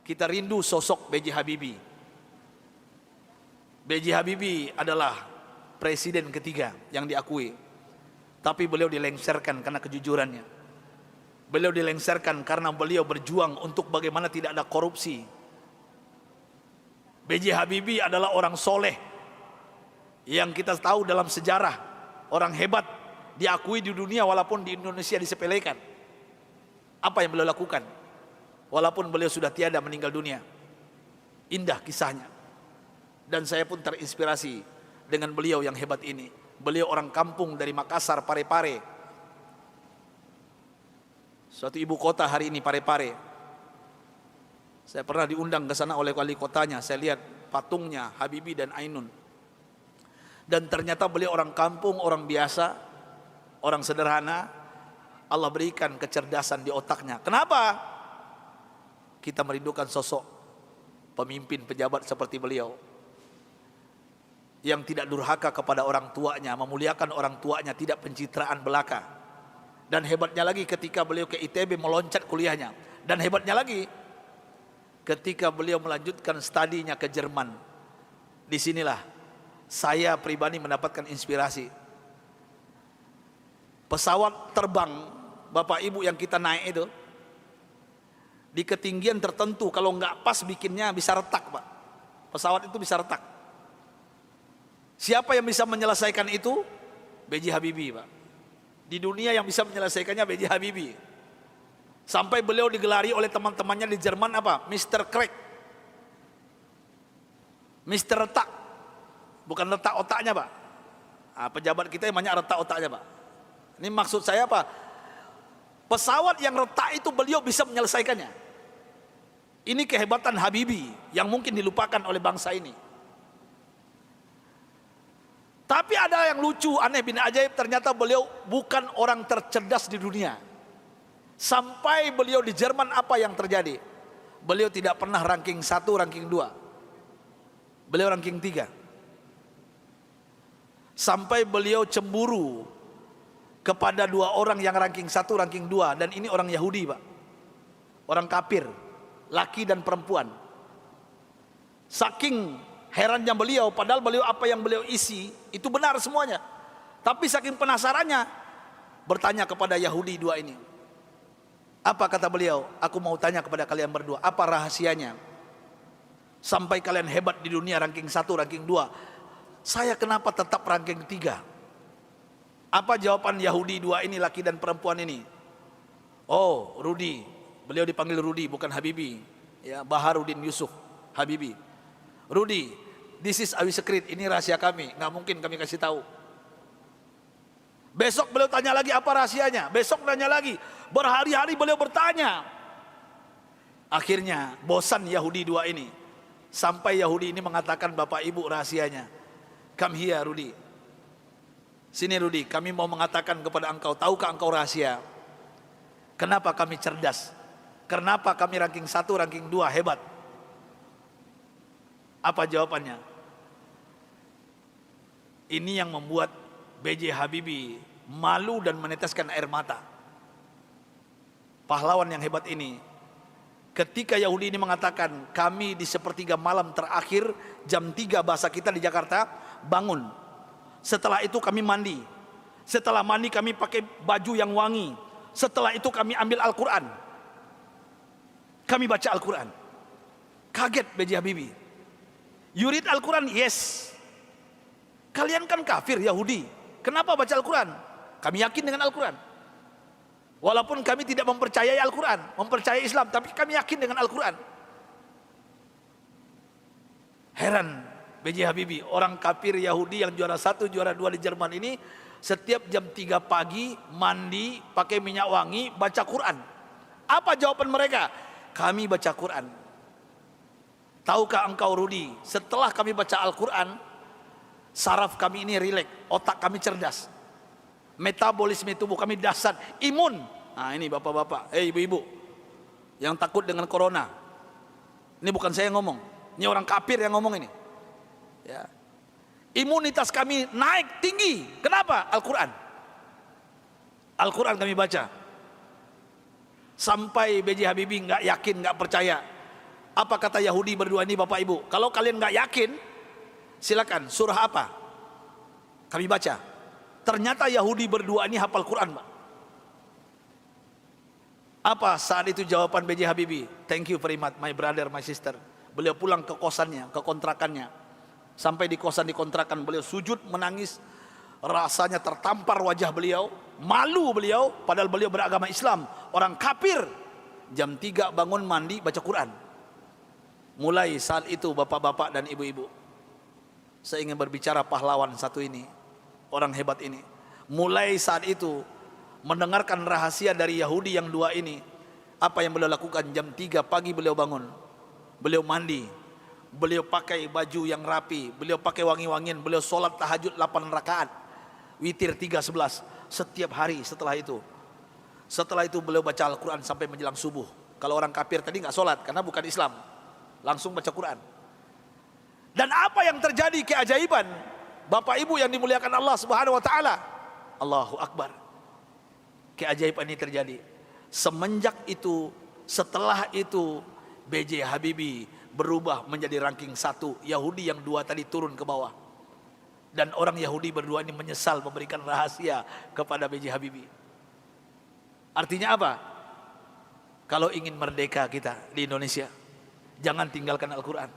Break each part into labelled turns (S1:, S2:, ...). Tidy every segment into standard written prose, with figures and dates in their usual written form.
S1: kita rindu sosok B.J. Habibie. B.J. Habibie adalah presiden ketiga yang diakui, tapi beliau dilengsarkan karena kejujurannya. Beliau dilengsarkan karena beliau berjuang untuk bagaimana tidak ada korupsi. B.J. Habibie adalah orang soleh yang kita tahu dalam sejarah, orang hebat, diakui di dunia walaupun di Indonesia disepelekan. Apa yang beliau lakukan walaupun beliau sudah tiada, meninggal dunia? Indah kisahnya, dan saya pun terinspirasi dengan beliau yang hebat ini. Beliau orang kampung dari Makassar, Parepare, suatu ibu kota hari ini, Parepare. Saya pernah diundang ke sana oleh wali kotanya. Saya lihat patungnya Habibie dan Ainun, dan ternyata beliau orang kampung, orang biasa, orang sederhana. Allah berikan kecerdasan di otaknya. Kenapa? Kita merindukan sosok pemimpin pejabat seperti beliau, yang tidak durhaka kepada orang tuanya, memuliakan orang tuanya, tidak pencitraan belaka. Dan hebatnya lagi ketika beliau ke ITB meloncat kuliahnya. Dan hebatnya lagi ketika beliau melanjutkan studinya ke Jerman. Disinilah saya pribadi mendapatkan inspirasi. Pesawat terbang Bapak Ibu yang kita naik itu, di ketinggian tertentu kalau nggak pas bikinnya bisa retak, Pak. Pesawat itu bisa retak. Siapa yang bisa menyelesaikan itu? B.J. Habibie, Pak. Di dunia yang bisa menyelesaikannya B.J. Habibie. Sampai beliau digelari oleh teman-temannya di Jerman apa? Mr. Crack, Mr. Retak. Bukan retak otaknya, Pak. Nah, pejabat kita yang banyak retak otaknya, Pak. Ini maksud saya apa? Pesawat yang retak itu beliau bisa menyelesaikannya. Ini kehebatan Habibie yang mungkin dilupakan oleh bangsa ini. Tapi ada yang lucu, aneh bin ajaib, ternyata beliau bukan orang tercerdas di dunia. Sampai beliau di Jerman, apa yang terjadi? Beliau tidak pernah ranking 1, ranking 2. Beliau ranking 3. Sampai beliau cemburu kepada 2 orang yang ranking 1, ranking 2, dan ini orang Yahudi, Pak. Orang kafir, laki dan perempuan. Saking herannya beliau, padahal beliau apa yang beliau isi itu benar semuanya. Tapi saking penasarannya, bertanya kepada Yahudi 2 ini. Apa kata beliau? Aku mau tanya kepada kalian berdua, apa rahasianya sampai kalian hebat di dunia, ranking 1, ranking 2? Saya kenapa tetap ranking 3? Apa jawaban Yahudi 2 ini, laki dan perempuan ini? Oh, Rudi. Beliau dipanggil Rudi, bukan Habibie. Ya, Baharudin Yusuf Habibie. Rudi, this is our secret. Ini rahasia kami, nggak mungkin kami kasih tahu. Besok beliau tanya lagi, apa rahasianya? Besok tanya lagi. Berhari-hari beliau bertanya. Akhirnya bosan Yahudi 2 ini. Sampai Yahudi ini mengatakan, Bapak Ibu, rahasianya. Come here, Rudi. Sini Rudi, kami mau mengatakan kepada engkau, tahukah engkau rahasia kenapa kami cerdas? Kenapa kami ranking 1, ranking 2 hebat? Apa jawabannya? Ini yang membuat B.J. Habibie malu dan meneteskan air mata. Pahlawan yang hebat ini, ketika Yahudi ini mengatakan, kami di sepertiga malam terakhir, jam 3 bahasa kita di Jakarta, bangun. Setelah itu kami mandi. Setelah mandi kami pakai baju yang wangi. Setelah itu kami ambil Al-Quran. Kami baca Al-Quran. Kaget B.J. Habibie. You read Al-Quran? Yes. Kalian kan kafir Yahudi, kenapa baca Al-Quran? Kami yakin dengan Al-Quran. Walaupun kami tidak mempercayai Al-Quran, mempercayai Islam, tapi kami yakin dengan Al-Quran. Heran B.J. Habibie, orang kafir Yahudi yang juara 1, juara 2 di Jerman ini, setiap jam 3 pagi mandi, pakai minyak wangi, baca Quran. Apa jawaban mereka? Kami baca Quran. Tahukah engkau Rudi, setelah kami baca Al-Quran, saraf kami ini rileks, otak kami cerdas, metabolisme tubuh kami dahsyat, imun. Nah ini bapak-bapak, ibu-ibu yang takut dengan corona, ini bukan saya yang ngomong, ini orang kafir yang ngomong ini. Ya. Imunitas kami naik tinggi. Kenapa? Al-Quran. Al-Quran kami baca. Sampai B.J. Habibie nggak yakin, nggak percaya. Apa kata Yahudi berdua ini Bapak Ibu? Kalau kalian nggak yakin, silakan. Surah apa? Kami baca. Ternyata Yahudi berdua ini hafal Quran, Pak. Apa saat itu jawaban B.J. Habibie? Thank you very much, my brother, my sister. Beliau pulang ke kosannya, ke kontrakannya. Sampai di kosan di kontrakan beliau sujud menangis. Rasanya tertampar wajah beliau, malu beliau, padahal beliau beragama Islam, orang kafir. Jam 3 bangun mandi baca Quran. Mulai saat itu bapak-bapak dan ibu-ibu, saya ingin berbicara pahlawan satu ini, orang hebat ini. Mulai saat itu mendengarkan rahasia dari Yahudi yang dua ini, apa yang beliau lakukan? Jam 3 pagi beliau bangun, beliau mandi, beliau pakai baju yang rapi, beliau pakai wangi-wangian, beliau sholat tahajud 8 rakaat, witir 3:11 setiap hari. Setelah itu beliau baca Al-Quran sampai menjelang subuh. Kalau orang kafir tadi nggak sholat karena bukan Islam, langsung baca Quran. Dan apa yang terjadi keajaiban, Bapak Ibu yang dimuliakan Allah Subhanahu wa taala. Allahu Akbar. Keajaiban ini terjadi. Semenjak itu, setelah itu B.J. Habibie berubah menjadi ranking 1. Yahudi yang 2 tadi turun ke bawah. Dan orang Yahudi berdua ini menyesal memberikan rahasia kepada B.J. Habibie. Artinya apa? Kalau ingin merdeka kita di Indonesia, jangan tinggalkan Al-Quran.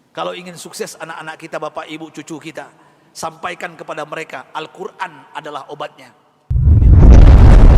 S1: Kalau ingin sukses anak-anak kita, bapak, ibu, cucu kita, sampaikan kepada mereka Al-Quran adalah obatnya.